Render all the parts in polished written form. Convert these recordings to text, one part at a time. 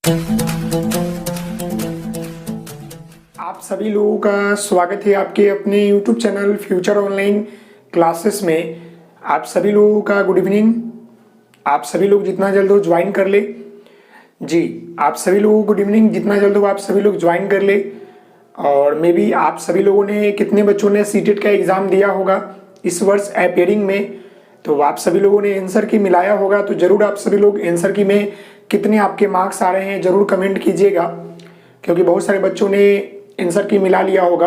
आप सभी लोगों का स्वागत है आपके अपने YouTube channel future online classes में। आप सभी लोगों का गुड इवनिंग। आप सभी लोग जितना जल्द हो ज्वाइन कर ले। जी, आप सभी लोगों को गुड इवनिंग। जितना जल्द हो आप सभी लोग ज्वाइन कर ले। और मे बी आप सभी लोगों ने, कितने बच्चों ने सीटेट का एग्ज़ाम दिया होगा इस वर्ष अपेयरिंग में, तो आप सभी लोगों ने आंसर की मिलाया होगा। तो ज़रूर आप सभी लोग आंसर की में कितने आपके मार्क्स आ रहे हैं ज़रूर कमेंट कीजिएगा, क्योंकि बहुत सारे बच्चों ने आंसर की मिला लिया होगा।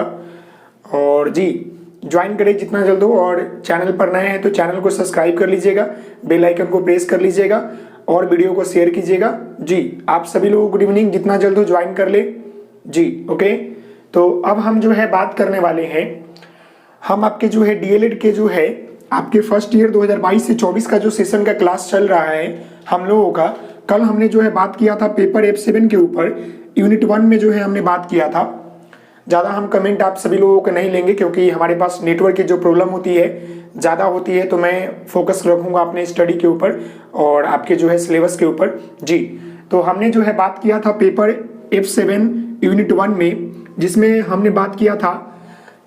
और जी, ज्वाइन करें जितना जल्द हो। और चैनल पर नए हैं तो चैनल को सब्सक्राइब कर लीजिएगा, बेल आइकन को प्रेस कर लीजिएगा और वीडियो को शेयर कीजिएगा। जी, आप सभी लोगों को गुड इवनिंग। जितना जल्द हो ज्वाइन कर ले। जी, ओके। तो अब हम जो है बात करने वाले हैं, हम आपके जो है डीएलएड के जो है आपके फर्स्ट ईयर 2022 से 24 का जो सेशन का क्लास चल रहा है हम लोगों का। कल हमने जो है बात किया था पेपर F7 के ऊपर, यूनिट 1 में जो है हमने बात किया था। ज़्यादा हम कमेंट आप सभी लोगों को नहीं लेंगे, क्योंकि हमारे पास नेटवर्क की जो प्रॉब्लम होती है ज़्यादा होती है, तो मैं फोकस रखूँगा अपने स्टडी के ऊपर और आपके जो है सिलेबस के ऊपर। जी, तो हमने जो है बात किया था पेपर F7 यूनिट 1 में, जिसमें हमने बात किया था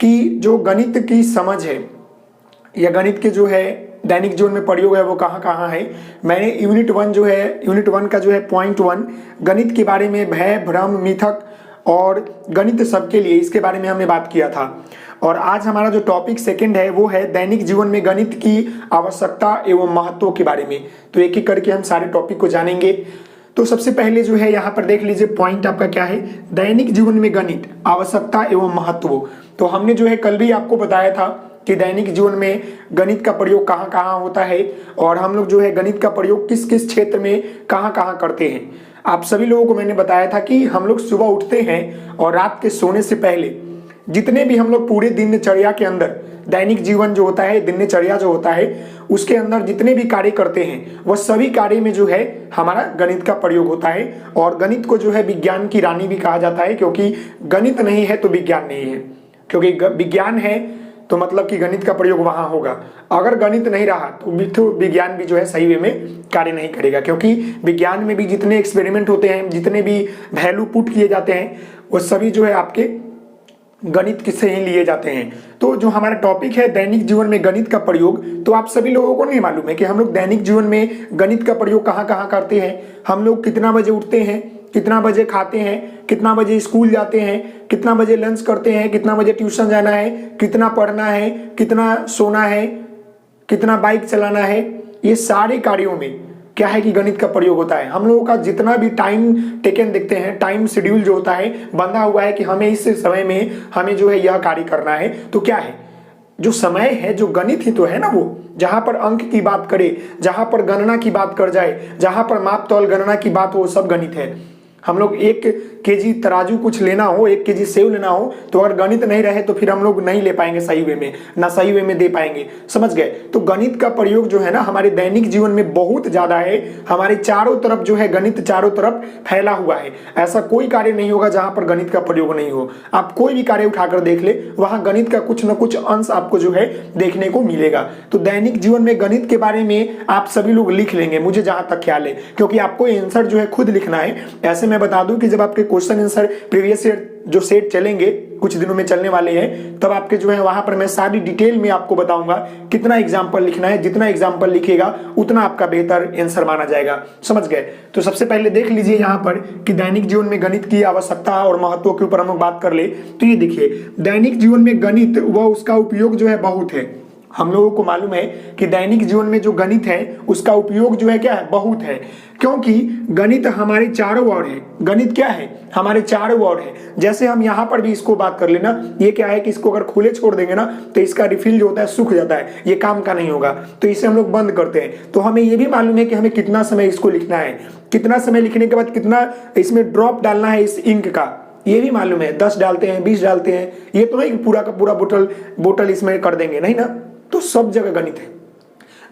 कि जो गणित की समझ है या गणित के जो है दैनिक जीवन में प्रयोग है वो कहाँ कहाँ है। मैंने यूनिट 1 का जो है पॉइंट 1 गणित के बारे में भय भ्रम मिथक और गणित सबके लिए, इसके बारे में हमने बात किया था। और आज हमारा जो टॉपिक सेकंड है वो है दैनिक जीवन में गणित की आवश्यकता एवं महत्व के बारे में। तो एक एक करके हम सारे टॉपिक को जानेंगे। तो सबसे पहले जो है यहाँ पर देख लीजिए पॉइंट आपका क्या है, दैनिक जीवन में गणित आवश्यकता एवं महत्व। तो हमने जो है कल भी आपको बताया था कि दैनिक जीवन में गणित का प्रयोग कहाँ कहाँ होता है और हम लोग जो है गणित का प्रयोग किस किस क्षेत्र में कहाँ कहाँ करते हैं। आप सभी लोगों को मैंने बताया था कि हम लोग सुबह उठते हैं और रात के सोने से पहले जितने भी हम लोग पूरे दिनचर्या के अंदर, दैनिक जीवन जो होता है, दिनचर्या जो होता है, उसके अंदर जितने भी कार्य करते हैं वह सभी कार्य में जो है हमारा गणित का प्रयोग होता है। और गणित को जो है विज्ञान की रानी भी कहा जाता है, क्योंकि गणित नहीं है तो विज्ञान नहीं है। क्योंकि विज्ञान है तो मतलब कि गणित का प्रयोग वहां होगा। अगर गणित नहीं रहा तो विज्ञान भी जो है सही वे में कार्य नहीं करेगा, क्योंकि विज्ञान में भी जितने एक्सपेरिमेंट होते हैं, जितने भी वैल्यू पुट किए जाते हैं, वो सभी जो है आपके गणित से ही लिए जाते हैं। तो जो हमारा टॉपिक है दैनिक जीवन में गणित का प्रयोग, तो आप सभी लोगों को नहीं मालूम है कि हम लोग दैनिक जीवन में गणित का प्रयोग कहाँ कहाँ करते हैं। हम लोग कितना बजे उठते हैं, कितना बजे खाते हैं, कितना बजे स्कूल जाते हैं, कितना बजे लंच करते हैं, कितना बजे ट्यूशन जाना है, कितना पढ़ना है, कितना सोना है, कितना बाइक चलाना है, ये सारे कार्यों में क्या है कि गणित का प्रयोग होता है। हम लोगों का जितना भी टाइम टेकन देखते हैं, टाइम शेड्यूल जो होता है बंधा हुआ है कि हमें इस समय में हमें जो है यह कार्य करना है। तो क्या है, जो समय है, जो गणित ही तो है ना, वो जहां पर अंक की बात करे, जहां पर गणना की बात कर जाए, जहां पर माप तौल गणना की बात हो, वो सब गणित है। हम लोग 1 केजी तराजू कुछ लेना हो, 1 केजी सेव लेना हो, तो अगर गणित नहीं रहे तो फिर हम लोग नहीं ले पाएंगे सही वे में, ना सही वे में दे पाएंगे। समझ गए। तो गणित का प्रयोग जो है ना हमारे दैनिक जीवन में बहुत ज्यादा है। हमारे चारों तरफ जो है गणित चारों तरफ फैला हुआ है। ऐसा कोई कार्य नहीं होगा जहां पर गणित का प्रयोग नहीं हो। आप कोई भी कार्य उठाकर देख ले, वहां गणित का कुछ न कुछ अंश आपको जो है देखने को मिलेगा। तो दैनिक जीवन में गणित के बारे में आप सभी लोग लिख लेंगे, मुझे जहां तक ख्याल है, क्योंकि आपको आंसर जो है खुद लिखना है। ऐसे मैं बता दूं कि जब आपके क्वेश्चन आंसर प्रीवियस ईयर जो सेट चलेंगे, कुछ दिनों में चलने वाले हैं, तब आपके जो है वहां पर मैं सारी डिटेल में आपको बताऊंगा कितना एग्जाम्पल लिखना है। जितना एग्जाम्पल लिखेगा उतना आपका बेहतर आंसर माना जाएगा। समझ गए। तो सबसे पहले देख लीजिए यहाँ पर कि दैनिक जीवन में गणित की आवश्यकता और महत्व के ऊपर हम लोग बात कर ले। तो ये देखिए, दैनिक जीवन में गणित व उसका उपयोग जो है बहुत है। हम लोगों को मालूम है कि दैनिक जीवन में जो गणित है उसका उपयोग जो है क्या है, बहुत है। क्योंकि गणित हमारे चारों ओर है। गणित क्या है, हमारे चारों ओर है। जैसे हम यहाँ पर भी इसको बात कर लेना, ये क्या है कि इसको अगर खुले छोड़ देंगे ना तो इसका रिफिल जो होता है सूख जाता है, ये काम का नहीं होगा, तो इसे हम लोग बंद करते हैं। तो हमें ये भी मालूम है कि हमें कितना समय इसको लिखना है, कितना समय लिखने के बाद कितना इसमें ड्रॉप डालना है इस इंक का, ये भी मालूम है। 10 डालते हैं, 20 डालते हैं, ये तो नहीं पूरा का पूरा बोतल इसमें कर देंगे, नहीं ना। तो सब जगह गणित है।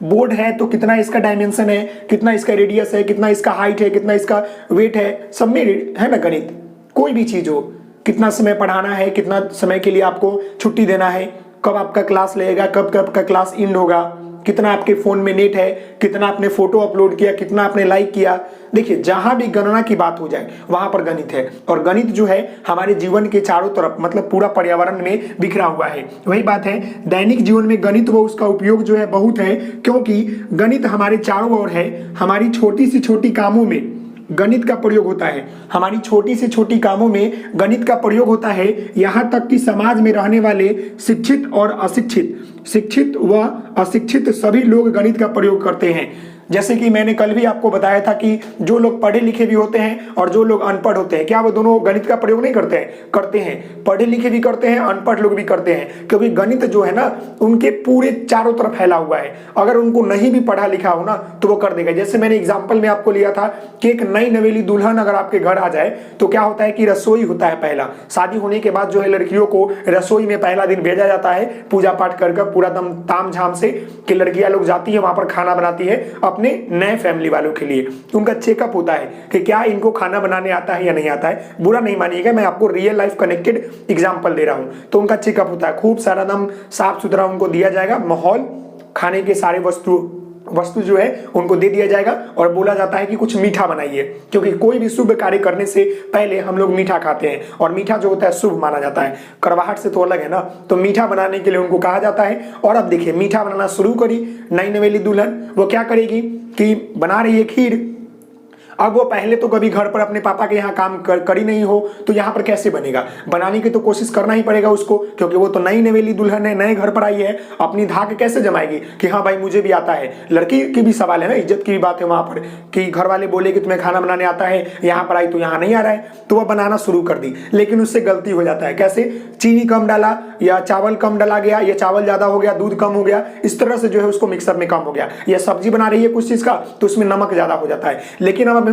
बोर्ड है तो कितना इसका डायमेंशन है, कितना इसका रेडियस है, कितना इसका हाइट है, कितना इसका वेट है, सब में है ना गणित। कोई भी चीज हो, कितना समय पढ़ाना है, कितना समय के लिए आपको छुट्टी देना है, कब आपका क्लास लगेगा, कब कब का क्लास एंड होगा, कितना आपके फोन में नेट है, कितना आपने फोटो अपलोड किया, कितना आपने लाइक किया। देखिए जहां भी गणना की बात हो जाए वहां पर गणित है, और गणित जो है हमारे जीवन के चारों तरफ मतलब पूरा पर्यावरण में बिखरा हुआ है। वही बात है, दैनिक जीवन में गणित व उसका उपयोग जो है बहुत है, क्योंकि गणित हमारे चारों ओर है। हमारी छोटी से छोटी कामों में गणित का प्रयोग होता है, हमारी छोटी से छोटी कामों में गणित का प्रयोग होता है। यहाँ तक कि समाज में रहने वाले शिक्षित और अशिक्षित, शिक्षित व अशिक्षित सभी लोग गणित का प्रयोग करते हैं। जैसे कि मैंने कल भी आपको बताया था कि जो लोग पढ़े लिखे भी होते हैं और जो लोग अनपढ़ होते हैं, क्या वो दोनों गणित का प्रयोग नहीं करते हैं? करते हैं। पढ़े लिखे भी करते हैं, अनपढ़ लोग भी करते हैं, क्योंकि गणित जो है ना उनके पूरे चारों तरफ फैला हुआ है। अगर उनको नहीं भी पढ़ा लिखा हो ना तो वो कर देगा। जैसे मैंने एग्जाम्पल में आपको लिया था कि एक नई नवेली दुल्हन अगर आपके घर आ जाए तो क्या होता है कि रसोई होता है पहला। शादी होने के बाद जो है लड़कियों को रसोई में पहला दिन भेजा जाता है, पूजा पाठ कर पूरा दम ताम झाम से, कि लड़कियां लोग जाती है वहां पर खाना बनाती है अपने नए फैमिली वालों के लिए। उनका चेकअप होता है कि क्या इनको खाना बनाने आता है या नहीं आता है। बुरा नहीं मानिएगा, मैं आपको रियल लाइफ कनेक्टेड एग्जांपल दे रहा हूं। तो उनका चेकअप होता है, खूब सारा दम साफ सुथरा उनको दिया जाएगा माहौल, खाने के सारे वस्तु जो है उनको दे दिया जाएगा, और बोला जाता है कि कुछ मीठा बनाइए, क्योंकि कोई भी शुभ कार्य करने से पहले हम लोग मीठा खाते हैं, और मीठा जो होता है शुभ माना जाता है। करवाहट से तो अलग है ना, तो मीठा बनाने के लिए उनको कहा जाता है। और अब देखिए मीठा बनाना शुरू करी नई नवेली दुल्हन। वो क्या करेगी कि बना रही है खीर। अब वो पहले तो कभी घर पर अपने पापा के यहाँ काम करी नहीं हो, तो यहाँ पर कैसे बनेगा? बनाने की तो कोशिश करना ही पड़ेगा उसको, क्योंकि वो तो नई नवेली दुल्हन है, नए घर पर आई है। अपनी धाक कैसे जमाएगी कि हाँ भाई मुझे भी आता है? लड़की की भी सवाल है ना, इज्जत की भी बात है वहां पर, कि घर वाले बोले कि तुम्हें खाना बनाने आता है, यहाँ पर आई तो यहाँ नहीं आ रहा है, तो वह बनाना शुरू कर दी। लेकिन उससे गलती हो जाता है। कैसे? चीनी कम डाला, या चावल कम डाला गया, या चावल ज्यादा हो गया, दूध कम हो गया, इस तरह से जो है उसको मिक्सर में कम हो गया। या सब्जी बना रही है कुछ चीज का तो उसमें नमक ज्यादा हो जाता है। लेकिन अब हम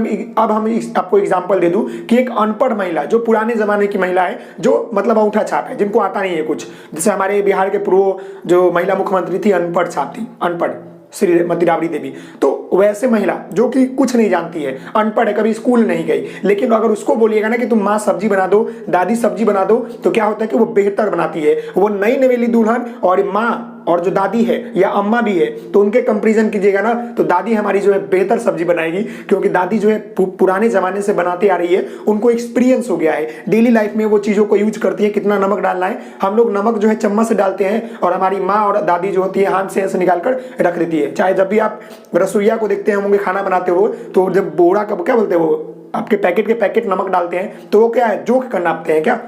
आपको एग्जांपल दे दूं कि एक अनपढ़ महिला, जो पुराने जमाने की महिला है, जो मतलब अंगूठा छाप है, जिनको आता नहीं है कुछ, जैसे हमारे बिहार के पूर्व जो महिला मुख्यमंत्री थी अनपढ़ छाप थी, अनपढ़ श्रीमती राबड़ी देवी, तो वैसे महिला जो कि कुछ नहीं जानती है, अनपढ़ है, कभी स्कूल नहीं गई, लेकिन अगर उसको बोलिएगा ना कि तुम माँ सब्जी बना दो, दादी सब्जी बना दो, तो क्या होता है कि वो बेहतर बनाती है। वो नई नवेली दुल्हन और माँ और जो दादी है या अम्मा भी है, तो उनके कंपैरिजन कीजिएगा ना, तो दादी हमारी जो है बेहतर सब्जी बनाएगी, क्योंकि दादी जो है पुराने जमाने से बनाती आ रही है, उनको एक्सपीरियंस हो गया है, डेली लाइफ में वो चीजों को यूज करती है, कितना नमक डालना है। हम लोग नमक जो है चम्मच से डालते हैं, और हमारी माँ और दादी जो होती है हाथ से ऐसे निकाल कर रख देती है। चाहे जब भी आप रसोईया को देखते हैं होंगे खाना बनाते हो, तो जब बोरा का क्या बोलते हैं वो आपके पैकेट के पैकेट नमक डालते हैं, तो वो क्या है, जोख कर नापते हैं, क्या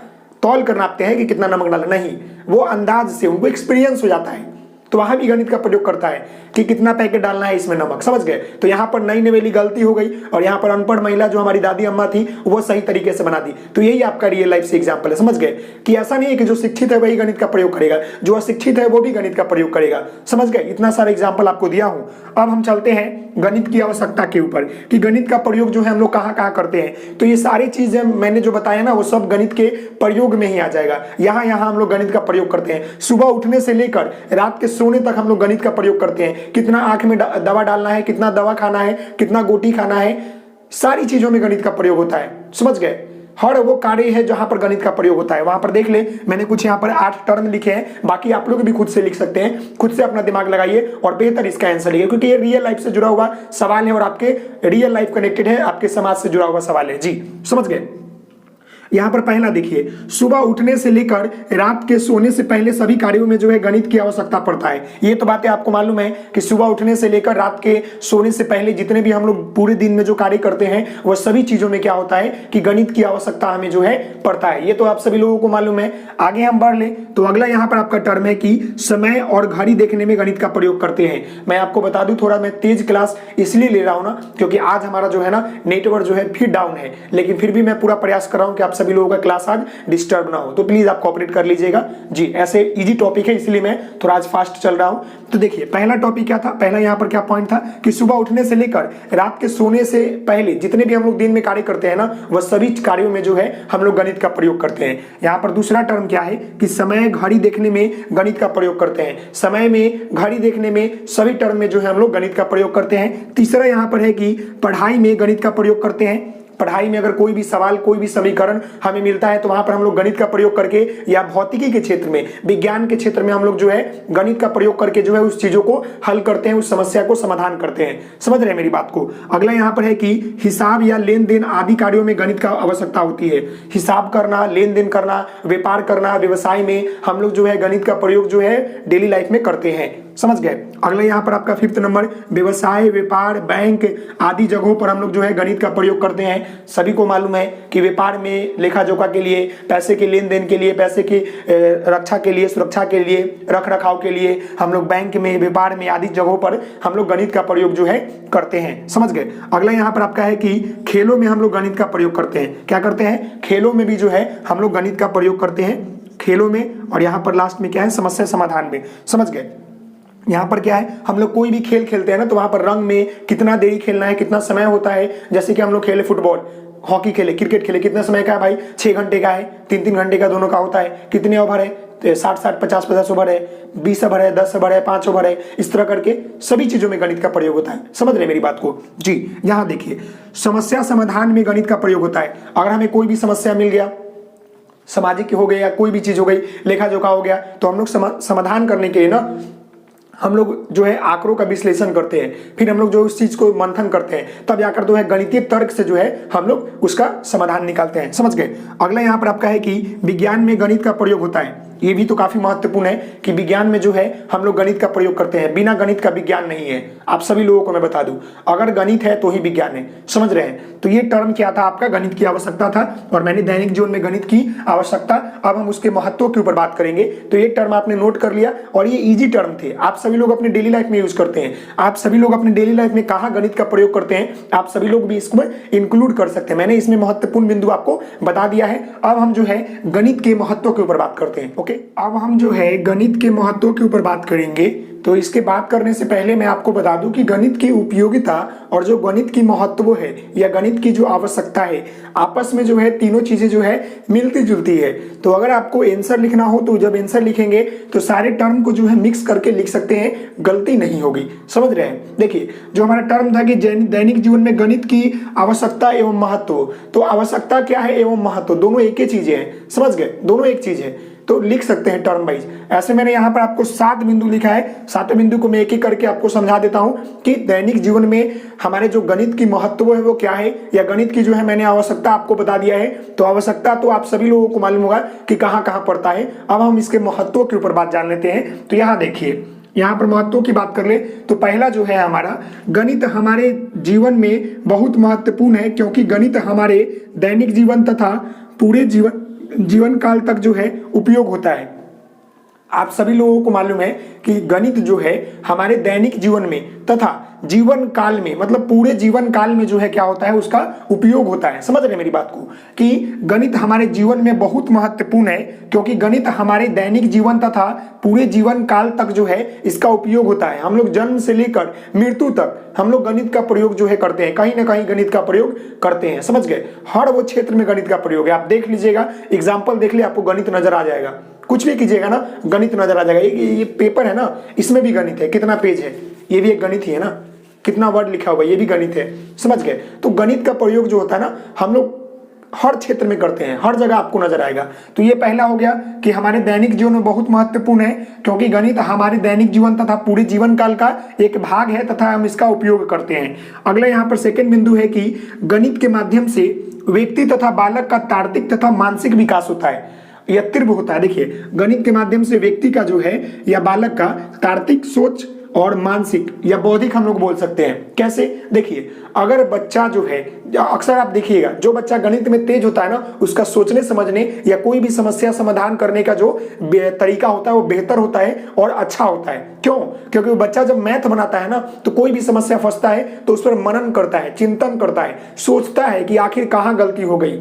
तौल कर नापते हैं कि कितना नमक डालना? नहीं, वो अंदाज से उनको एक्सपीरियंस हो जाता है। तो वहां भी गणित का प्रयोग करता है कि कितना पैकेट डालना है इसमें नमक, समझ गए? तो यहाँ पर नई नवेली गलती हो गई, और यहाँ पर अनपढ़ महिला जो हमारी दादी अम्मा थी वो सही तरीके से बना दी। तो यही आपका रियल लाइफ से एग्जांपल है, समझ गए? कि ऐसा नहीं है कि जो शिक्षित है वही गणित का प्रयोग करेगा, जो अशिक्षित है वो भी गणित का प्रयोग करेगा, समझ गए? इतना सारा एग्जाम्पल आपको दिया हूं। अब हम चलते हैं गणित की आवश्यकता के ऊपर, कि गणित का प्रयोग जो है हम लोग कहाँ कहाँ करते हैं। तो ये सारी चीजें मैंने जो बताया ना, वो सब गणित के प्रयोग में ही आ जाएगा। यहाँ हम लोग गणित का प्रयोग करते हैं। सुबह उठने से लेकर रात के सोने तक हम लोग गणित का प्रयोग करते हैं। कितना आंख में दवा डालना है, कितना दवा खाना है, कितना गोटी खाना है, सारी चीजों में गणित का प्रयोग होता है, समझ गए? हर वो कार्य है जहां पर गणित का प्रयोग होता है। वहां पर देख ले, मैंने कुछ यहाँ पर 8 टर्म लिखे हैं, बाकी आप लोग भी खुद से लिख सकते हैं। खुद से अपना दिमाग लगाइए और बेहतर इसका आंसर लिखिए, क्योंकि ये रियल लाइफ से जुड़ा हुआ सवाल है और आपके रियल लाइफ कनेक्टेड है, आपके समाज से जुड़ा हुआ सवाल है। जी समझ गए? यहाँ पर पहला देखिए, सुबह उठने से लेकर रात के सोने से पहले सभी कार्यों में जो है गणित की आवश्यकता पड़ता है। ये तो बातें आपको मालूम है कि सुबह उठने से लेकर रात के सोने से पहले जितने भी हम लोग पूरे दिन में जो कार्य करते हैं, वह सभी चीजों में क्या होता है कि गणित की आवश्यकता हमें जो है पड़ता है। ये तो आप सभी लोगों को मालूम है। आगे हम बढ़ ले तो अगला यहाँ पर आपका टर्म है कि समय और घड़ी देखने में गणित का प्रयोग करते हैं। मैं आपको बता दूं, थोड़ा मैं तेज क्लास इसलिए ले रहा हूं ना, क्योंकि आज हमारा जो है ना नेटवर्क जो है फिर डाउन है, लेकिन फिर भी मैं पूरा प्रयास कर रहा हूं कि आप सभी लोगों का क्लास आज डिस्टर्ब ना हो। तो प्लीज आप कोऑपरेट कर लीजिएगा जी। ऐसे इजी टॉपिक है इसलिए मैं थोड़ा आज फास्ट चल रहा हूं। तो देखिए पहला टॉपिक क्या था, पहला यहाँ पर क्या पॉइंट था कि सुबह उठने से लेकर रात के सोने से पहले जितने भी हम लोग दिन में कार्य करते हैं ना, वह सभी कार्यों में जो है हम लोग गणित का प्रयोग करते हैं। यहाँ पर दूसरा टर्म क्या है कि समय घड़ी देखने में गणित का प्रयोग करते हैं। समय में घड़ी देखने में सभी टर्म में जो है हम लोग गणित का प्रयोग करते हैं। तीसरा यहाँ पर है कि पढ़ाई में गणित का प्रयोग करते हैं। पढ़ाई में अगर कोई भी सवाल, कोई भी समीकरण हमें मिलता है तो वहां पर हम लोग गणित का प्रयोग करके, या भौतिकी के क्षेत्र में, विज्ञान के क्षेत्र में हम लोग जो है गणित का प्रयोग करके जो है उस चीजों को हल करते हैं, उस समस्या को समाधान करते हैं। समझ रहे हैं मेरी बात को। अगला यहाँ पर है कि हिसाब या लेन देन आदि कार्यों में गणित का आवश्यकता होती है। हिसाब करना, लेन देन करना, व्यापार करना, व्यवसाय में हम लोग जो है गणित का प्रयोग जो है डेली लाइफ में करते हैं। समझ गए। अगला यहाँ पर आपका 5th नंबर, व्यवसाय, व्यापार, बैंक आदि जगहों पर हम लोग जो है गणित का प्रयोग करते हैं। सभी को मालूम है कि व्यापार में लेखा जोखा के लिए, पैसे के लेन देन के लिए, पैसे की रक्षा के लिए, सुरक्षा के लिए, रख रखाव के लिए हम लोग बैंक में, व्यापार में आदि जगहों पर हम लोग गणित का प्रयोग जो है करते हैं। समझ गए। अगला यहाँ पर आपका है कि खेलों में हम लोग गणित का प्रयोग करते हैं। क्या करते हैं? खेलों में भी जो है हम लोग गणित का प्रयोग करते हैं, खेलों में। और यहाँ पर लास्ट में क्या है? समस्या समाधान में। समझ गए। यहाँ पर क्या है, हम लोग कोई भी खेल खेलते हैं ना, तो वहां पर रंग में कितना देरी खेलना है, कितना समय होता है। जैसे कि हम लोग खेले फुटबॉल, हॉकी खेले, क्रिकेट खेले, कितना समय का है भाई? 6 घंटे का है, 3-3 घंटे का दोनों का होता है। कितने ओवर है? 60-60, 50-50 ओवर है, 20 ओवर है, 10 ओवर है, 5 ओवर है। इस तरह करके सभी चीजों में गणित का प्रयोग होता है। समझ रहे मेरी बात को जी। यहाँ देखिए, समस्या समाधान में गणित का प्रयोग होता है। अगर हमें कोई भी समस्या मिल गया, सामाजिक हो गया या कोई भी चीज हो गई, लेखा जोखा हो गया, तो हम लोग समाधान करने के लिए ना हम लोग जो है आंकड़ों का विश्लेषण करते हैं, फिर हम लोग जो उस चीज को मंथन करते हैं, तब जाकर जो है गणितीय तर्क से जो है हम लोग उसका समाधान निकालते हैं। समझ गए। अगला यहाँ पर आपका है कि विज्ञान में गणित का प्रयोग होता है। ये भी तो काफी महत्वपूर्ण है कि विज्ञान में जो है हम लोग गणित का प्रयोग करते हैं। बिना गणित का विज्ञान नहीं है। आप सभी लोगों को मैं बता दूं, अगर गणित है तो ही विज्ञान है। समझ रहे हैं। तो ये टर्म क्या था आपका? गणित की आवश्यकता था, और मैंने दैनिक जीवन में गणित की आवश्यकता, अब हम उसके महत्व के ऊपर बात करेंगे। तो ये टर्म आपने नोट कर लिया, और ये इजी टर्म थे, आप सभी लोग अपने डेली लाइफ में यूज करते हैं। आप सभी लोग अपने डेली लाइफ में कहाँ गणित का प्रयोग करते हैं, आप सभी लोग भी इसको इंक्लूड कर सकते हैं। मैंने इसमें महत्वपूर्ण बिंदु आपको बता दिया है। अब हम जो है गणित के महत्व के ऊपर बात करते हैं। ओके, अब हम जो है गणित के महत्व के ऊपर बात करेंगे। तो इसके बात करने से पहले मैं आपको बता दूं कि गणित की उपयोगिता और जो गणित की महत्व है या गणित की जो आवश्यकता है, आपस में जो है तीनों चीजें जो है मिलती जुलती है। तो अगर आपको आंसर लिखना हो तो जब आंसर लिखेंगे तो सारे टर्म को जो है मिक्स करके लिख सकते हैं, गलती नहीं होगी। समझ रहे हैं। देखिए, जो हमारा टर्म था कि दैनिक जीवन में गणित की आवश्यकता एवं महत्व, तो आवश्यकता क्या है एवं महत्व, दोनों एक ही चीजें हैं। समझ गए, दोनों एक चीज है, तो लिख सकते हैं टर्म वाइज। ऐसे मैंने यहाँ पर आपको 7 बिंदु लिखा है, 7 बिंदु को मैं एक एक करके आपको समझा देता हूं कि दैनिक जीवन में हमारे जो गणित की महत्व है वो क्या है, या गणित की जो है मैंने आवश्यकता आपको बता दिया है। तो आवश्यकता तो आप सभी लोगों को मालूम होगा कि कहाँ कहाँ पड़ता है। अब हम इसके महत्व के ऊपर बात जान लेते हैं। तो यहाँ देखिए, यहाँ पर महत्व की बात कर ले तो पहला जो है हमारा, गणित हमारे जीवन में बहुत महत्वपूर्ण है, क्योंकि गणित हमारे दैनिक जीवन तथा पूरे जीवन काल तक जो है उपयोग होता है। आप सभी लोगों को मालूम है कि गणित जो है हमारे दैनिक जीवन में तथा जीवन काल में, मतलब पूरे जीवन काल में जो है क्या होता है, उसका उपयोग होता है। समझ रहे मेरी बात को कि गणित हमारे जीवन में बहुत महत्वपूर्ण है, क्योंकि गणित हमारे दैनिक जीवन तथा पूरे जीवन काल तक जो है इसका उपयोग होता है। हम लोग जन्म से लेकर मृत्यु तक हम लोग गणित का प्रयोग जो है करते हैं, कहीं ना कहीं गणित का प्रयोग करते हैं। समझ गए। हर वो क्षेत्र में गणित का प्रयोग है। आप देख लीजिएगा, एग्जाम्पल देख ले, आपको गणित नजर आ जाएगा। कुछ भी कीजिएगा ना, गणित नजर आ जाएगा। ये पेपर है ना, इसमें भी गणित है। कितना पेज है, ये भी एक गणित ही है ना। कितना वर्ड लिखा हुआ है, ये भी गणित है। समझ गए। तो गणित का प्रयोग जो होता है ना, हम लोग हर क्षेत्र में करते हैं, हर जगह आपको नजर आएगा। तो ये पहला हो गया कि हमारे दैनिक जीवन में बहुत महत्वपूर्ण है, क्योंकि गणित हमारे दैनिक जीवन तथा पूरे जीवन काल का एक भाग है तथा हम इसका उपयोग करते हैं। अगला यहाँ पर सेकंड बिंदु है कि गणित के माध्यम से व्यक्ति तथा बालक का तार्किक तथा मानसिक विकास होता है या तीव्र होता है। देखिए, गणित के माध्यम से व्यक्ति का जो है या बालक का तार्किक सोच और मानसिक या बौद्धिक हम लोग बोल सकते हैं। कैसे? देखिए, अगर बच्चा जो है, अक्सर आप देखिएगा, जो बच्चा गणित में तेज होता है ना, उसका सोचने समझने या कोई भी समस्या समाधान करने का जो तरीका होता है वो बेहतर होता है और अच्छा होता है। क्यों? क्योंकि वो बच्चा जब मैथ बनाता है ना, तो कोई भी समस्या फंसता है तो उस पर मनन करता है, चिंतन करता है, सोचता है कि आखिर कहाँ गलती हो गई,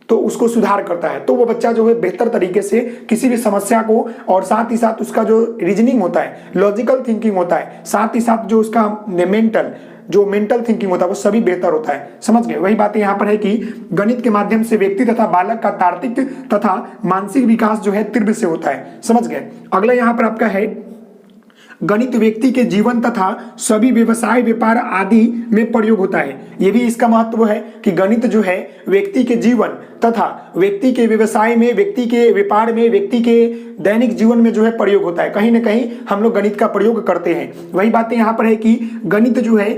तो उसको सुधार करता है। तो वो बच्चा जो है बेहतर तरीके से किसी भी समस्या को, और साथ ही साथ उसका जो रीजनिंग होता है, लॉजिकल थिंकिंग होता है, साथ ही साथ जो उसका मेंटल थिंकिंग होता है, वो सभी बेहतर होता है। समझ गए। वही बात यहाँ पर है कि गणित के माध्यम से व्यक्ति तथा बालक का तार्किक तथा मानसिक विकास जो है तीव्र से होता है। समझ गए। अगला यहाँ पर आपका है गणित व्यक्ति के जीवन तथा सभी व्यवसाय व्यापार आदि में प्रयोग होता है। ये भी इसका महत्व है कि गणित जो है व्यक्ति के जीवन तथा व्यक्ति के व्यवसाय में, व्यक्ति के व्यापार में, व्यक्ति के दैनिक जीवन में जो है प्रयोग होता है। कहीं ना कहीं हम लोग गणित का प्रयोग करते हैं। वही बातें यहाँ पर है कि गणित जो है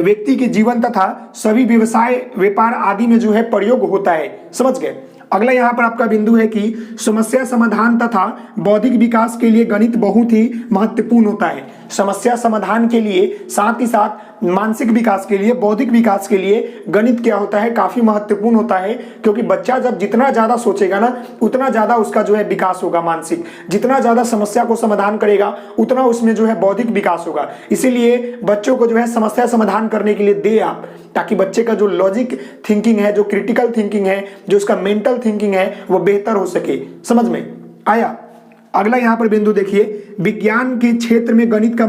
व्यक्ति के जीवन तथा सभी व्यवसाय व्यापार आदि में जो है प्रयोग होता है। समझ गए। अगला यहाँ पर आपका बिंदु है कि समस्या समाधान तथा बौद्धिक विकास के लिए गणित बहुत ही महत्वपूर्ण होता है। समस्या समाधान के लिए, साथ ही साथ मानसिक विकास के लिए, बौद्धिक विकास के लिए गणित क्या होता है, काफी महत्वपूर्ण होता है। क्योंकि बच्चा जब जितना ज्यादा सोचेगा ना, उतना ज्यादा उसका जो है विकास होगा मानसिक। जितना ज्यादा समस्या को समाधान करेगा, उतना उसमें जो है बौद्धिक विकास होगा। इसीलिए बच्चों को जो है समस्या समाधान करने के लिए दे आप, ताकि बच्चे का जो लॉजिक थिंकिंग है, जो क्रिटिकल थिंकिंग है, जो उसका मेंटल थिंकिंग है, वो बेहतर हो सके। समझ में आया। अगला यहाँ पर बिंदु देखिए, विज्ञान के क्षेत्र में गणित का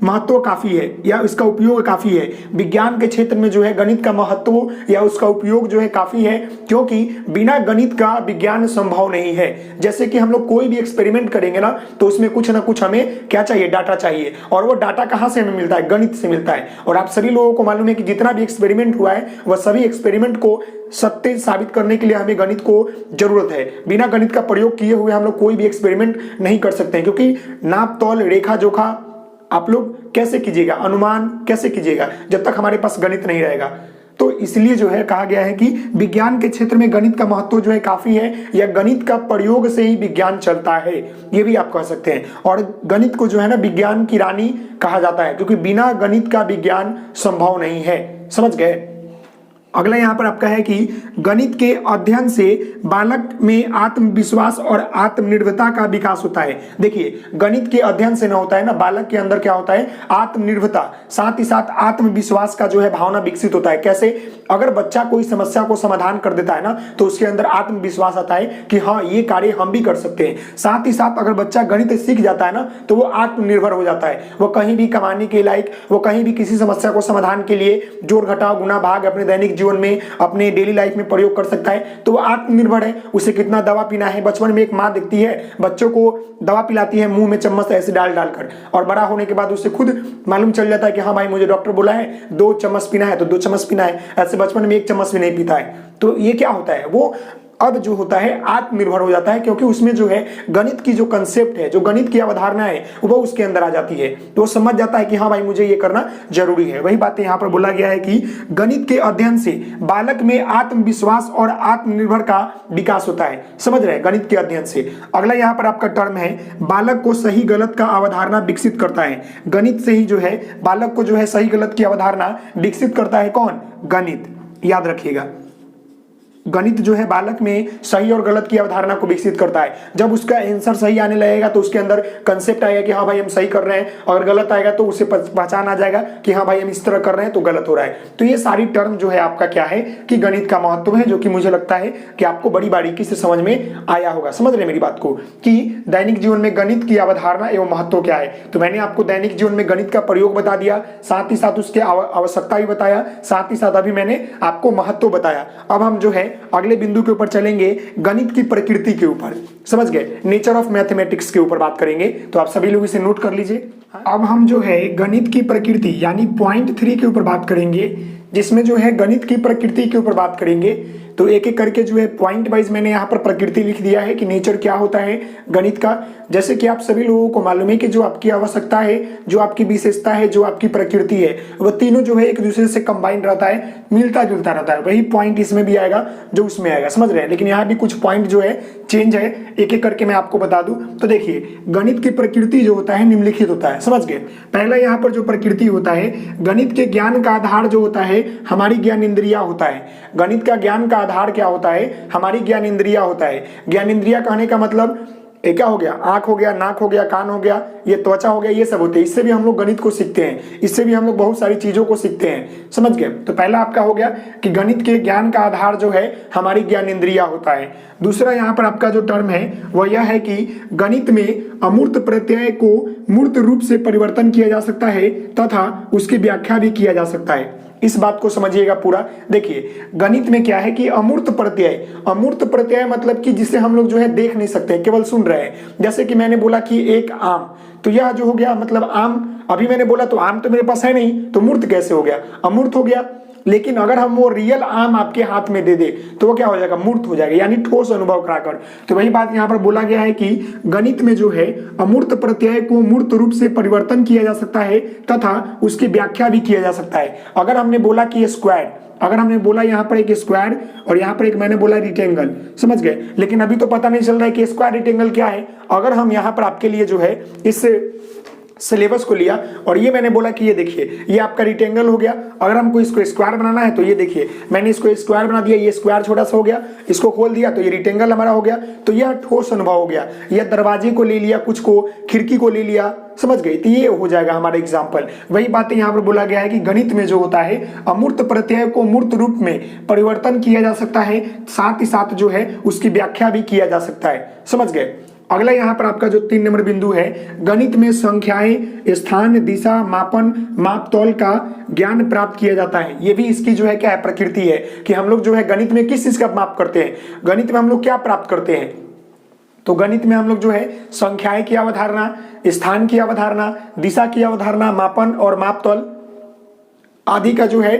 महत्व काफी है या इसका उपयोग काफी है। विज्ञान के क्षेत्र में जो है गणित का महत्व या उसका उपयोग जो है काफी है, क्योंकि बिना गणित का विज्ञान संभव नहीं है। जैसे कि हम लोग कोई भी एक्सपेरिमेंट करेंगे ना, तो उसमें कुछ ना कुछ हमें क्या चाहिए, डाटा चाहिए। और वो डाटा कहाँ से हमें मिलता है, गणित से मिलता है। और आप सभी लोगों को मालूम है कि जितना भी एक्सपेरिमेंट हुआ है, वह सभी एक्सपेरिमेंट को सत्य साबित करने के लिए हमें गणित को जरूरत है। बिना गणित का प्रयोग किए हुए हम लोग कोई भी एक्सपेरिमेंट नहीं कर सकते हैं, क्योंकि नाप तौल, रेखा जोखा आप लोग कैसे कीजिएगा, अनुमान कैसे कीजिएगा जब तक हमारे पास गणित नहीं रहेगा। तो इसलिए जो है कहा गया है कि विज्ञान के क्षेत्र में गणित का महत्व जो है काफी है, या गणित का प्रयोग से ही विज्ञान चलता है, ये भी आप कह सकते हैं। और गणित को जो है ना विज्ञान की रानी कहा जाता है, क्योंकि बिना गणित का विज्ञान संभव नहीं है। समझ गए। अगला यहाँ पर आपका है कि गणित के अध्ययन से बालक में आत्मविश्वास और आत्मनिर्भरता का विकास होता है। देखिए, गणित के अध्ययन से ना होता है ना, बालक के अंदर क्या होता है, आत्मनिर्भरता, साथ ही साथ आत्मविश्वास का जो है भावना विकसित होता है। कैसे? अगर बच्चा कोई समस्या को समाधान कर देता है ना, तो उसके अंदर आत्मविश्वास आता है कि हाँ, ये कार्य हम भी कर सकते हैं। साथ ही साथ अगर बच्चा गणित सीख जाता है ना, तो वो आत्मनिर्भर हो जाता है। वो कहीं भी कमाने के लायक, वो कहीं भी किसी समस्या को समाधान के लिए जोड़ घटाव गुणा भाग अपने दैनिक जीवन में, अपने डेली लाइफ में प्रयोग कर सकता है। तो वो आत्मनिर्भर है। उसे कितना दवा पीना है, बचपन में एक माँ देखती है बच्चों को दवा पिलाती है मुंह में चम्मच ऐसे डाल डालकर, और बड़ा होने के बाद उसे खुद मालूम चल जाता है कि हाँ भाई, मुझे डॉक्टर बोला है 2 चम्मच पीना है तो 2 चम्मच पीना है। ऐसे बचपन में 1 चम्मच भी नहीं पीता है। तो ये क्या होता है, वो अब जो होता है आत्मनिर्भर हो जाता है, क्योंकि उसमें जो है गणित की जो कंसेप्ट है, जो गणित की अवधारणा है, वो उसके अंदर आ जाती है। तो वो समझ जाता है कि हाँ भाई, मुझे ये करना जरूरी है। वही बातें यहाँ पर बोला गया है कि गणित के अध्ययन से बालक में आत्मविश्वास और आत्मनिर्भर का विकास होता है। समझ रहे हैं, गणित के अध्ययन से। अगला यहाँ पर आपका टर्म है, बालक को सही गलत का अवधारणा विकसित करता है। गणित से ही जो है बालक को जो है सही गलत की अवधारणा विकसित करता है। कौन? गणित। याद रखिएगा, गणित जो है बालक में सही और गलत की अवधारणा को विकसित करता है। जब उसका आंसर सही आने लगेगा तो उसके अंदर कंसेप्ट आएगा कि हाँ भाई, हम सही कर रहे हैं, और गलत आएगा तो उसे पहचान आ जाएगा कि हाँ भाई, हम इस तरह कर रहे हैं तो गलत हो रहा है। तो ये सारी टर्म जो है आपका क्या है कि गणित का महत्व है, जो कि मुझे लगता है कि आपको बड़ी बारीकी से समझ में आया होगा। समझ रहे मेरी बात को, कि दैनिक जीवन में गणित की अवधारणा एवं महत्व क्या है। तो मैंने आपको दैनिक जीवन में गणित का प्रयोग बता दिया, साथ ही साथ उसके आवश्यकता भी बताया, साथ ही साथ अभी मैंने आपको महत्व बताया। अब हम जो है अगले बिंदु के ऊपर चलेंगे, गणित की प्रकृति के ऊपर। समझ गए, नेचर ऑफ मैथमेटिक्स के ऊपर बात करेंगे। तो आप सभी लोग इसे नोट कर लीजिए। अब हम जो है गणित की प्रकृति यानी पॉइंट 3 के ऊपर बात करेंगे, जिसमें जो है गणित की प्रकृति के ऊपर बात करेंगे। तो एक एक करके जो है पॉइंट वाइज मैंने यहाँ पर प्रकृति लिख दिया है कि नेचर क्या होता है गणित का। जैसे कि आप सभी लोगों को मालूम है कि जो आपकी आवश्यकता है, जो आपकी विशेषता है, जो आपकी प्रकृति है, वह तीनों जो है एक दूसरे से कंबाइंड रहता है, मिलता जुलता रहता है। वही पॉइंट इसमें भी आएगा जो उसमें आएगा। समझ रहे हैं। लेकिन यहाँ भी कुछ पॉइंट जो है चेंज है, एक एक करके मैं आपको बता दूं। तो देखिए, गणित की प्रकृति जो होता है निम्नलिखित होता है। समझ गए। पहला यहाँ पर जो प्रकृति होता है, गणित के ज्ञान का आधार जो होता है हमारी ज्ञान इंद्रिया होता है। गणित का ज्ञान का आधार क्या होता है? हमारी ज्ञान इंद्रिया होता है। ज्ञान इंद्रिया कहने का मतलब क्या हो गया? आंख हो गया, नाक हो गया, कान हो गया, ये त्वचा हो गया, ये सब होते हैं। इससे भी हम लोग गणित को सीखते हैं, इससे भी हम लोग बहुत सारी चीजों को सीखते हैं। समझ गए। तो पहला आपका हो गया कि गणित के ज्ञान का आधार जो है हमारी ज्ञान इंद्रिया होता है। दूसरा यहाँ पर आपका जो टर्म है वह यह है कि गणित में अमूर्त प्रत्यय को मूर्त रूप से परिवर्तन किया जा सकता है तथा उसकी व्याख्या भी किया जा सकता है। इस बात को समझिएगा पूरा। देखिए गणित में क्या है कि अमूर्त प्रत्यय मतलब कि जिसे हम लोग जो है देख नहीं सकते, केवल सुन रहे हैं। जैसे कि मैंने बोला कि एक आम, तो यह जो हो गया मतलब आम, अभी मैंने बोला तो आम तो मेरे पास है नहीं, तो मूर्त कैसे हो गया, अमूर्त हो गया। लेकिन अगर हम वो रियल आम आपके हाथ में दे दे तो वो क्या हो जाएगा, मूर्त हो जाएगा, यानी ठोस अनुभव कराकर। तो वही बात यहाँ पर बोला गया है कि गणित में जो है अमूर्त प्रत्यय को मूर्त रूप से परिवर्तन किया जा सकता है तथा उसकी व्याख्या भी किया जा सकता है। अगर हमने बोला कि स्क्वायर, अगर हमने बोला यहाँ पर एक स्क्वायर और यहाँ पर एक मैंने बोला रिक्टेंगल, समझ गए, लेकिन अभी तो पता नहीं चल रहा है कि स्क्वायर रिक्टेंगल क्या है। अगर हम यहाँ पर आपके लिए जो है इस सिलेबस को लिया और ये मैंने बोला कि ये देखिए ये आपका रिक्टेंगल हो गया, अगर हमको इसको स्क्वायर बनाना है तो ये देखिए मैंने इसको स्क्वायर बना दिया, ये स्क्वायर छोटा सा हो गया, इसको खोल दिया तो ये रिक्टेंगल हमारा हो गया। तो यह ठोस अनुभव हो गया, यह दरवाजे को ले लिया, कुछ को खिड़की को ले लिया, समझ गए, तो ये हो जाएगा हमारा एग्जाम्पल। वही बातें यहाँ पर बोला गया है कि गणित में जो होता है अमूर्त प्रत्यय को मूर्त रूप में परिवर्तन किया जा सकता है, साथ ही साथ जो है उसकी व्याख्या भी किया जा सकता है, समझ गए। अगला यहाँ पर आपका जो 3 नंबर बिंदु है, गणित में संख्याएं, स्थान, दिशा, मापन, मापतौल का ज्ञान प्राप्त किया जाता है। ये भी इसकी जो है क्या है, प्रकृति है कि हम लोग जो है गणित में किस चीज का माप करते हैं, गणित में हम लोग क्या प्राप्त करते हैं। तो गणित में हम लोग जो है संख्याएं की अवधारणा, स्थान की अवधारणा, दिशा की अवधारणा, मापन और मापतौल आदि का जो है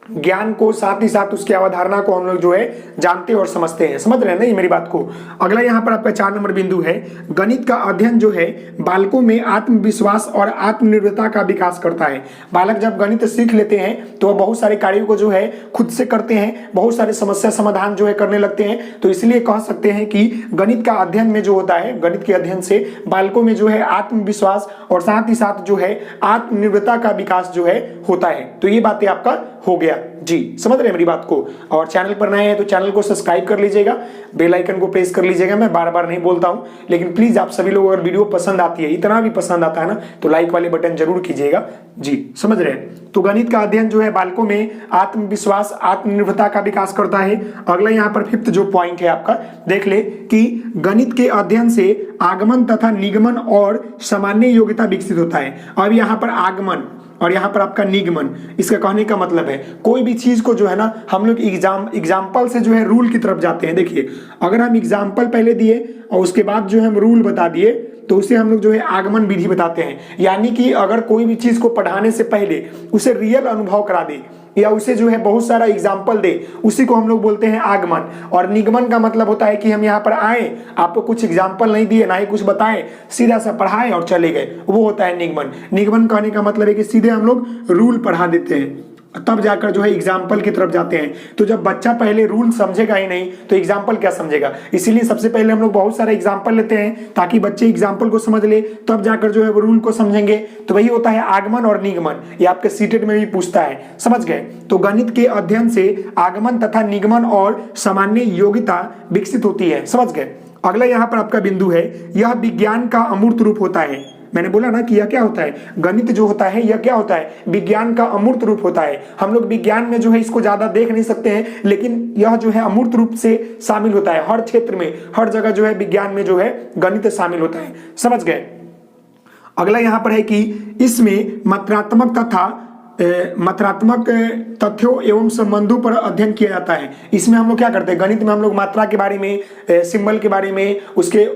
ज्ञान को, साथ ही साथ उसकी अवधारणा को हम लोग जो है जानते और समझते हैं। समझ रहे हैं ना ये मेरी बात को। अगला यहाँ पर आपका 4 नंबर बिंदु है, गणित का अध्ययन जो है बालकों में आत्मविश्वास और आत्मनिर्भरता का विकास करता है। बालक जब गणित सीख लेते हैं तो वह बहुत सारे कार्यों को जो है खुद से करते हैं, बहुत सारे समस्या समाधान जो है करने लगते हैं। तो इसलिए कह सकते हैं कि गणित का अध्ययन में जो होता है, गणित के अध्ययन से बालकों में जो है आत्मविश्वास और साथ ही साथ जो है आत्मनिर्भरता का विकास जो है होता है। तो ये बातें आपका हो गया जी, समझ रहे हैं मेरी बात को। और चैनल पर नए हैं तो चैनल को सब्सक्राइब कर लीजिएगा, बेल आइकन को प्रेस कर लीजिएगा। मैं बार बार नहीं बोलता हूं, लेकिन प्लीज आप सभी लोग अगर वीडियो पसंद आती है, इतना भी पसंद आता है ना, तो लाइक वाले बटन जरूर कीजिएगा जी, समझ रहे हैं। तो गणित का अध्ययन जो है बालकों में आत्मविश्वास, आत्मनिर्भरता का विकास करता है। अगला यहाँ पर 5th जो पॉइंट है आपका, देख ले कि गणित के अध्ययन से आगमन तथा निगमन और सामान्य योग्यता विकसित होता है। अब यहाँ पर आगमन और यहाँ पर आपका निगमन, इसका कहने का मतलब है कोई भी चीज को जो है ना हम लोग एग्जाम्पल से जो है रूल की तरफ जाते हैं। देखिए अगर हम एग्जाम्पल पहले दिए और उसके बाद जो है हम रूल बता दिए तो उसे हम लोग जो है आगमन विधि बताते हैं। यानी कि अगर कोई भी चीज को पढ़ाने से पहले उसे रियल अनुभव करा दे या उसे जो है बहुत सारा एग्जाम्पल दे, उसी को हम लोग बोलते हैं आगमन। और निगमन का मतलब होता है कि हम यहाँ पर आए, आपको कुछ एग्जाम्पल नहीं दिए, ना ही कुछ बताएं, सीधा सा पढ़ाए और चले गए, वो होता है निगमन। निगमन कहने का मतलब है कि सीधे हम लोग रूल पढ़ा देते हैं, तब जाकर जो है एग्जाम्पल की तरफ जाते हैं। तो जब बच्चा पहले रूल समझेगा ही नहीं तो एग्जाम्पल क्या समझेगा, इसीलिए सबसे पहले हम लोग बहुत सारे एग्जाम्पल लेते हैं ताकि बच्चे एग्जाम्पल को समझ ले, तब जाकर जो है वो रूल को समझेंगे। तो वही होता है आगमन और निगमन, ये आपके सीटेट में भी पूछता है, समझ गए। तो गणित के अध्ययन से आगमन तथा निगमन और सामान्य योग्यता विकसित होती है, समझ गए। अगला यहाँ पर आपका बिंदु है, यह विज्ञान का अमूर्त रूप होता है। मैंने बोला ना कि यह क्या होता है, गणित जो होता है यह क्या होता है, विज्ञान का अमूर्त रूप होता है। हम लोग विज्ञान में जो है इसको ज्यादा देख नहीं सकते हैं, लेकिन यह जो है अमूर्त रूप से शामिल होता है। हर क्षेत्र में, हर जगह जो है विज्ञान में जो है गणित शामिल होता है, समझ गए। अगला यहाँ पर है कि इसमें मात्रात्मक तथ्यों एवं संबंधों पर अध्ययन किया जाता है। इसमें हम लोग क्या करते हैं, गणित में हम लोग मात्रा के बारे में, सिंबल के बारे में, उसके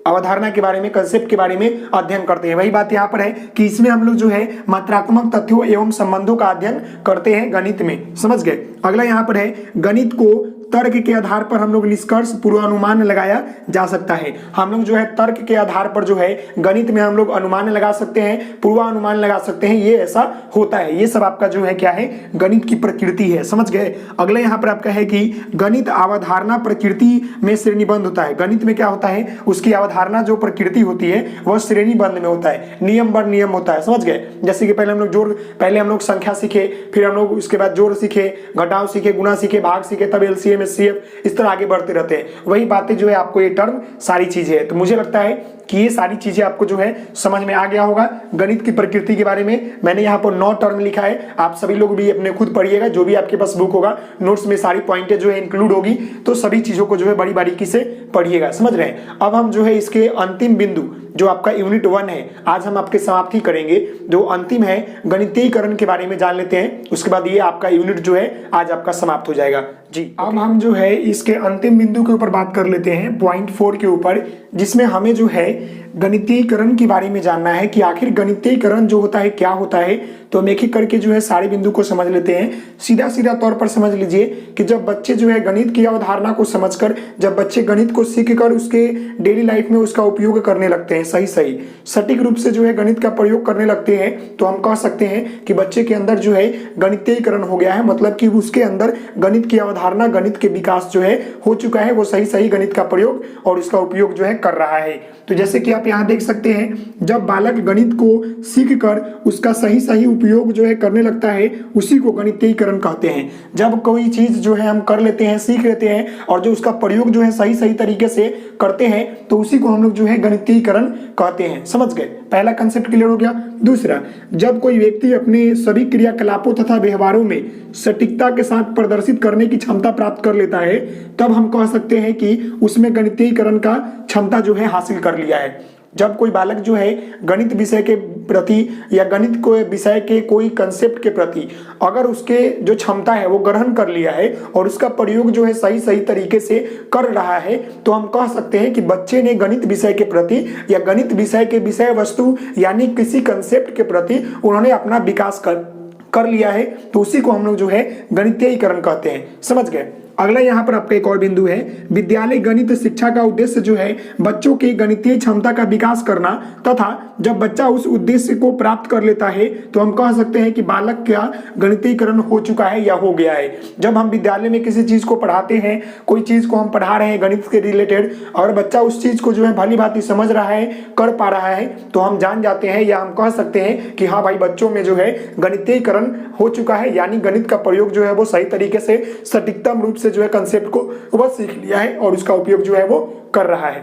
अवधारणा के बारे में, कंसेप्ट के बारे में अध्ययन करते हैं। वही बात यहाँ पर है कि इसमें हम लोग जो है मात्रात्मक तथ्यों एवं संबंधों का अध्ययन करते हैं गणित में, समझ गए। अगला यहाँ पर है, गणित को तर्क के आधार पर हम लोग निष्कर्ष, पूर्वानुमान लगाया जा सकता है। हम लोग जो है तर्क के आधार पर जो है गणित में हम लोग अनुमान लगा सकते हैं, पूर्वानुमान लगा सकते हैं, ये ऐसा होता है। ये सब आपका जो है क्या है, गणित की प्रकृति है, समझ गए। अगला यहाँ पर आपका है कि गणित अवधारणा प्रकृति में श्रेणीबद्ध होता है। गणित में क्या होता है, उसकी अवधारणा जो प्रकृति होती है वह श्रेणीबद्ध में होता है, नियम बर नियम होता है, समझ गए। जैसे कि पहले हम लोग संख्या सीखे, फिर हम लोग उसके बाद जोड़ सीखे, घटाव सीखे, गुणा सीखे, भाग सीखे, तब LCM CMSCF इस तरह आगे बढ़ते रहते हैं। वही बातें जो है आपको ये टर्म सारी चीजें है। तो मुझे लगता है कि ये सारी चीजें आपको जो है समझ में आ गया होगा। गणित की प्रकृति के बारे में मैंने यहाँ पर 9 टर्म लिखा है, आप सभी लोग भी अपने खुद पढ़िएगा। जो भी आपके पास बुक होगा नोट्स में सारी पॉइंटें जो है इंक्लूड होगी, तो सभी चीजों को जो है बड़ी बारीकी से पढ़िएगा। समझ रहे हैं। अब हम जो है इसके अंतिम बिंदु जो आपका यूनिट 1 है, आज हम आपके समाप्ति करेंगे। जो अंतिम है गणितीयकरण के बारे में जान लेते हैं, उसके बाद ये आपका यूनिट जो है आज आपका समाप्त हो जाएगा जी। अब हम जो है इसके अंतिम बिंदु के ऊपर बात कर लेते हैं, पॉइंट 4 के ऊपर, जिसमें हमें जो है गणितीयकरण के बारे में जानना है कि आखिर गणितीयकरण जो होता है क्या होता है। तो हम एक एक करके जो है सारे बिंदु को समझ लेते हैं। सीधा सीधा तौर पर समझ लीजिए कि जब बच्चे जो है गणित की अवधारणा को समझकर, जब बच्चे गणित को सीखकर उसके डेली लाइफ में उसका उपयोग करने लगते हैं, सही सटीक रूप से जो है गणित का प्रयोग करने लगते हैं, तो हम कह सकते हैं कि बच्चे के अंदर जो है गणितीयकरण हो गया है। मतलब कि उसके अंदर गणित की अवधारणा, गणित के विकास जो है हो चुका है। वो सही गणित का प्रयोग और उसका उपयोग जो है कर रहा है। तो जैसे कि आप यहाँ देख सकते हैं, जब बालक गणित को सीखकर उसका सही उपयोग जो है करने लगता है, उसी को गणितीयकरण कहते हैं। जब कोई चीज जो है हम कर लेते हैं, सीख लेते हैं, और जो उसका प्रयोग जो है सही तरीके से करते हैं, तो उसी को हम लोग जो है गणितीयकरण कहते हैं। समझ गए। पहला कंसेप्ट क्लियर हो गया। दूसरा, जब कोई व्यक्ति अपने सभी क्रियाकलापों तथा व्यवहारों में सटीकता के साथ प्रदर्शित करने की क्षमता प्राप्त कर लेता है, तब हम कह सकते हैं कि उसमें गणितीयकरण का क्षमता जो है हासिल कर लिया है। जब कोई बालक जो है गणित विषय के प्रति या गणित को विषय के कोई कंसेप्ट के प्रति अगर उसके जो क्षमता है वो ग्रहण कर लिया है और उसका प्रयोग जो है सही तरीके से कर रहा है, तो हम कह सकते हैं कि बच्चे ने गणित विषय के प्रति या गणित विषय के विषय वस्तु यानी किसी कंसेप्ट के प्रति उन्होंने अपना विकास कर लिया है। तो उसी को हम लोग जो है गणितीयकरण कहते हैं। समझ गए। अगला यहाँ पर आपका एक और बिंदु है, विद्यालय गणित शिक्षा का उद्देश्य जो है बच्चों की गणितीय क्षमता का विकास करना, तथा जब बच्चा उस उद्देश्य को प्राप्त कर लेता है तो हम कह सकते हैं कि बालक का गणितीयकरण हो चुका है या हो गया है। जब हम विद्यालय में किसी चीज को पढ़ाते हैं, कोई चीज को हम पढ़ा रहे हैं गणित के रिलेटेड, और बच्चा उस चीज को जो है भली भांति समझ रहा है, कर पा रहा है, तो हम जान जाते हैं या हम कह सकते हैं कि हाँ भाई बच्चों में जो है गणितीयकरण हो चुका है, यानी गणित का प्रयोग जो है वो सही तरीके से सटीकतम रूप जो है कंसेप्ट को वह सीख लिया है और उसका उपयोग जो है वो कर रहा है।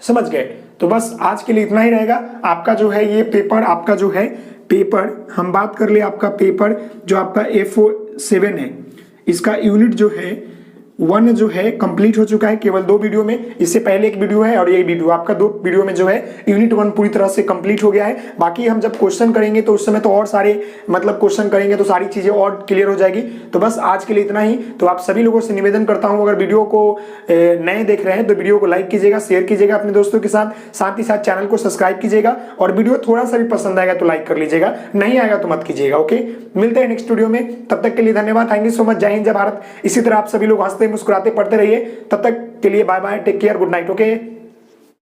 समझ गए। तो बस आज के लिए इतना ही रहेगा। आपका जो है ये पेपर, आपका जो है पेपर, हम बात कर ले आपका पेपर जो आपका F7 है, इसका यूनिट जो है 1 जो है कंप्लीट हो चुका है केवल 2 वीडियो में। इससे पहले एक वीडियो है और ये वीडियो, आपका 2 वीडियो में जो है यूनिट 1 पूरी तरह से कंप्लीट हो गया है। बाकी हम जब क्वेश्चन करेंगे तो उस समय तो और सारे मतलब क्वेश्चन करेंगे तो सारी चीजें और क्लियर हो जाएगी। तो बस आज के लिए इतना ही। तो आप सभी लोगों से निवेदन करता हूं, अगर वीडियो को नए देख रहे हैं तो वीडियो को लाइक कीजिएगा, शेयर कीजिएगा अपने दोस्तों के साथ, साथ ही साथ चैनल को सब्सक्राइब कीजिएगा, और वीडियो थोड़ा सा भी पसंद आएगा तो लाइक कर लीजिएगा, नहीं आएगा तो मत कीजिएगा। ओके, मिलते हैं नेक्स्ट वीडियो में। तब तक के लिए धन्यवाद। Thank you so much. जय हिंद, जय भारत। इसी तरह आप सभी लोग हंसते मुस्कुराते पढ़ते रहिए। तब तक के लिए bye bye, take care, good night. Okay.